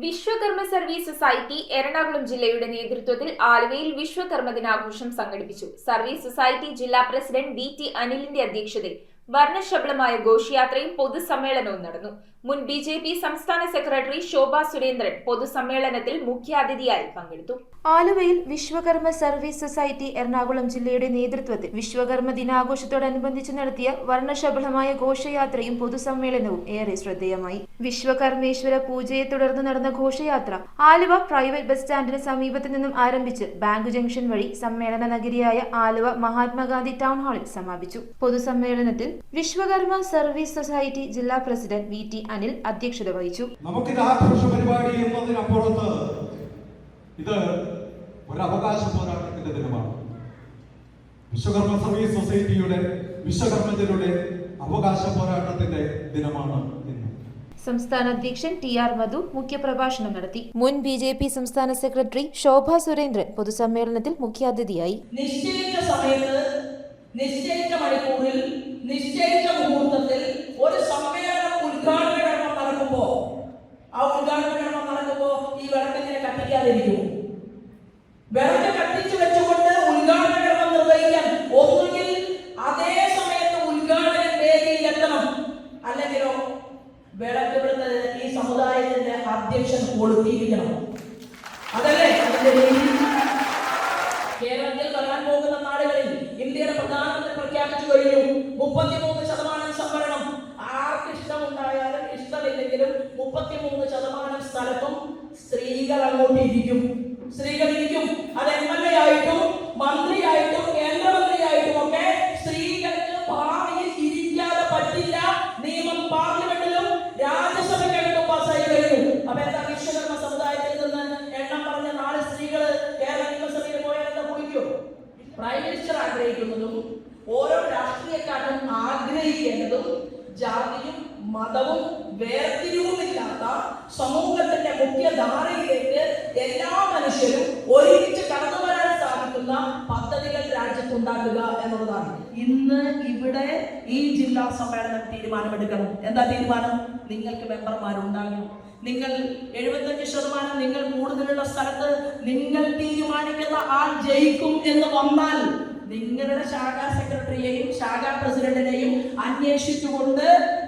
Vishwakarma service society Ernakulam ജില്ലയുടെ നേതൃത്വത്തിൽ ആലുവയിൽ വിശ്വകർമ്മ ദിനാഘോഷം സംഘടിപ്പിച്ചു. സർവീസ് സൊസൈറ്റി ജില്ലാ പ്രസിഡന്റ് വി.ടി. അനിലിന്റെ അധ്യക്ഷതയിൽ വർണ്ണശബളമായ ഘോഷയാത്രയും പൊതുസമ്മേളനവും നടന്നു. മുൻ ബി.ജെ.പി. സംസ്ഥാന സെക്രട്ടറി ശോഭാ സുരേന്ദ്രൻ പൊതുസമ്മേളനത്തിൽ മുഖ്യാതിഥിയായി പങ്കെടുത്തു. ആലുവയിൽ വിശ്വകർമ്മ സർവീസ് സൊസൈറ്റി എറണാകുളം ജില്ലയുടെ നേതൃത്വത്തിൽ വിശ്വകർമ്മ ദിനാഘോഷത്തോടനുബന്ധിച്ച് നടത്തിയ വർണ്ണശബളമായ ഘോഷയാത്രയും പൊതുസമ്മേളനവും ഏറെ ശ്രദ്ധേയമായി. വിശ്വകർമ്മേശ്വര പൂജയെ തുടർന്ന് നടന്ന ഘോഷയാത്ര ആലുവ പ്രൈവറ്റ് ബസ് സ്റ്റാൻഡിന് സമീപത്തു നിന്നും ആരംഭിച്ച് ബാങ്ക് ജംഗ്ഷൻ വഴി സമ്മേളന നഗരിയായ ആലുവ മഹാത്മാഗാന്ധി ടൗൺ ഹാളിൽ സമാപിച്ചു. പൊതുസമ്മേളനത്തിൽ വിശ്വകർമ്മ സർവീസ് സൊസൈറ്റി ജില്ലാ പ്രസിഡന്റ് വി.ടി. അനിൽ അധ്യക്ഷത വഹിച്ചു. നമുക്കിത് ആഘോഷ പരിപാടി എന്നതിനപ്പുറത്ത് ഇത് ഒരു അവകാശ പോരാട്ടത്തിന്റെ ദിനമാണ്. വിശ്വകർമ്മ സർവീസ് സൊസൈറ്റിയുടെ വിശ്വകർമ്മജരുടെ അവകാശ പോരാട്ടത്തിന്റെ ദിനമാണ് ഇന്ന്. സംസ്ഥാന അധ്യക്ഷൻ ടി.ആർ. മധു മുഖ്യപ്രഭാഷണം നടത്തി. മുൻ ബി.ജെ.പി. സംസ്ഥാന സെക്രട്ടറി ശോഭാ സുരേന്ദ്രൻ പൊതുസമ്മേളനത്തിൽ മുഖ്യാതിഥിയായി. നിശ്ചയിച്ച സമയത്ത്, നിശ്ചയിച്ച മണിക്കൂറിൽ, നിശ്ചയിച്ച മുഹൂർത്തത്തിൽ ഒരു സമ്മേളനം ഉദ്ഘാടന കർമ്മം നടക്കുമ്പോൾ ഈ വിളക്കിനെ കത്തിക്കാതിരിക്കും. വിളക്ക് കത്തിച്ചു വെച്ചുകൊണ്ട് ഉദ്ഘാടന കർമ്മം നിർവഹിക്കാൻ ഒന്നുകിൽ അതേ സമയത്ത് ഉദ്ഘാടന വേദിയിൽ എത്തണം, അല്ലെങ്കിലോ വിളക്ക് ഇവിടുത്തെ ഈ സമുദായത്തിന്റെ അധ്യക്ഷൻ കൊളുത്തിയിരിക്കണം. അതല്ലേ അതിന്റെ രീതി. കേരളത്തിൽ വരാൻ പോകുന്ന നാടുകളിൽ ഇന്ത്യയുടെ പ്രധാനമന്ത്രി പ്രഖ്യാപിച്ചു കഴിഞ്ഞു 33% സംവരണം. ആർക്ക് ഇഷ്ടമുണ്ടായാലും ഇഷ്ടമില്ലെങ്കിലും 33% സ്ഥലത്തും സ്ത്രീകൾ അങ്ങോട്ട് ഇരിക്കും. സ്ത്രീകൾ ഇരിക്കും. അത് എം.എൽ.എ. ആയിട്ടും മന്ത്രിയായിട്ടും കേന്ദ്രമന്ത്രിയായിട്ടും ഒക്കെ സ്ത്രീകൾക്ക് ഭാവിയിൽ ഇരിക്കാതെ പറ്റില്ല. നിയമം പാർലമെന്റിലും രാജ്യസഭയ്ക്കകത്തും പാസ്സായി കഴിഞ്ഞു. അപ്പൊ എന്താ വിശ്വകർമ്മ സമുദായത്തിൽ നിന്ന് എണ്ണം പറഞ്ഞ 4 സ്ത്രീകൾ കേരള നിയമസഭയിൽ പോയാൽ എന്താ കുടിക്കും? പ്രൈം മിനിസ്റ്റർ ആഗ്രഹിക്കുന്നതും ഓരോ രാഷ്ട്രീയക്കാരും ആഗ്രഹിക്കേണ്ടതും ജാതിയും മതവും വേർതിരിവുമില്ലാത്ത സമൂഹത്തിന്റെ മുഖ്യധാരയിലേക്ക് എല്ലാ മനുഷ്യരും ഒരുമിച്ച് കടന്നു വരാൻ സാധിക്കുന്ന പദ്ധതികൾ രാജ്യത്തുണ്ടാക്കുക എന്നുള്ളതാണ്. ഇന്ന് ഇവിടെ ഈ ജില്ലാ സമ്മേളനം തീരുമാനമെടുക്കണം. എന്താ തീരുമാനം? നിങ്ങൾക്ക് മെമ്പർമാരുണ്ടാകണം. നിങ്ങൾ 75% നിങ്ങൾ കൂടുതലുള്ള സ്ഥലത്ത് നിങ്ങൾ തീരുമാനിക്കുന്ന ആൾ ജയിക്കും എന്ന് വന്നാൽ നിങ്ങളുടെ ശാഖാ സെക്രട്ടറിയെയും ശാഖാ പ്രസിഡന്റിനെയും അന്വേഷിച്ചുകൊണ്ട്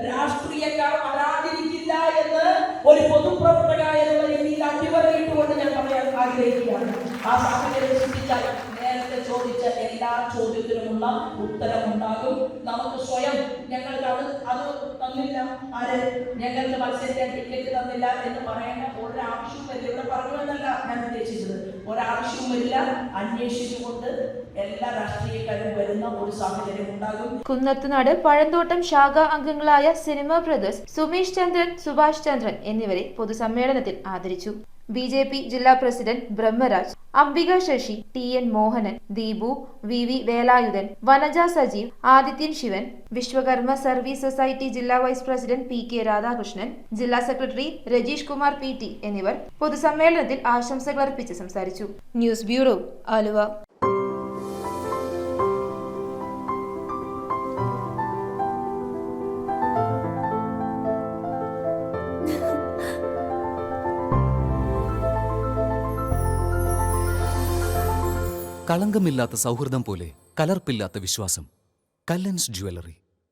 രാഷ്ട്രീയക്കാർ വരാതിരിക്കില്ല എന്ന് ഒരു പൊതുപ്രവർത്തക എന്നുള്ള രീതിയിൽ അടിവരയിട്ടുകൊണ്ട് ഞാൻ പറയാൻ ആഗ്രഹിക്കുകയാണ്. ആ സാഹചര്യം സൃഷ്ടിച്ചാൽ നേരത്തെ ചോദിച്ച എല്ലാ ചോദ്യത്തിനുമുള്ള ഉത്തരമുണ്ടാകും. നമുക്ക് സ്വയം ഞങ്ങൾക്ക് അത് തന്നില്ല, ആര് ഞങ്ങൾക്ക് മത്സരിക്കാൻ ടിക്കറ്റ് തന്നില്ല എന്ന് പറയേണ്ട ഒരാവശ്യവും വരില്ല. ഇവിടെ പറഞ്ഞു എന്നല്ല ഞാൻ ഉദ്ദേശിച്ചത്. ഒരാവശ്യവും വരില്ല. അന്വേഷിച്ചുകൊണ്ട് എല്ലാ രാഷ്ട്രീയക്കാരും വരുന്ന ഒരു സാഹചര്യം ഉണ്ടാകും. കുന്നത്തുനാട് പഴന്തോട്ടം ശാഖാ അംഗങ്ങളായ സിനിമ ബ്രദേഴ്സ് സുമേഷ് ചന്ദ്രൻ, സുഭാഷ് ചന്ദ്രൻ എന്നിവരെ പൊതുസമ്മേളനത്തിൽ ആദരിച്ചു. ബി.ജെ.പി. ജില്ലാ president Brahmaraj, Ambika Sasi, TN. Mohanan, Deepu, VV. Velayudhan, Vanaja Sajeev, Adithyan Sivan, Vishwakarma service society ജില്ലാ വൈസ് പ്രസിഡന്റ് പി.കെ. രാധാകൃഷ്ണൻ, ജില്ലാ സെക്രട്ടറി രജീഷ് കുമാർ പി.ടി. എന്നിവർ പൊതുസമ്മേളനത്തിൽ ആശംസകൾ അർപ്പിച്ച് സംസാരിച്ചു. News bureau, Aluva. കളങ്കമില്ലാത്ത സൗഹൃദം പോലെ കലർപ്പില്ലാത്ത വിശ്വാസം. കല്ലൻസ് ജ്വല്ലറി.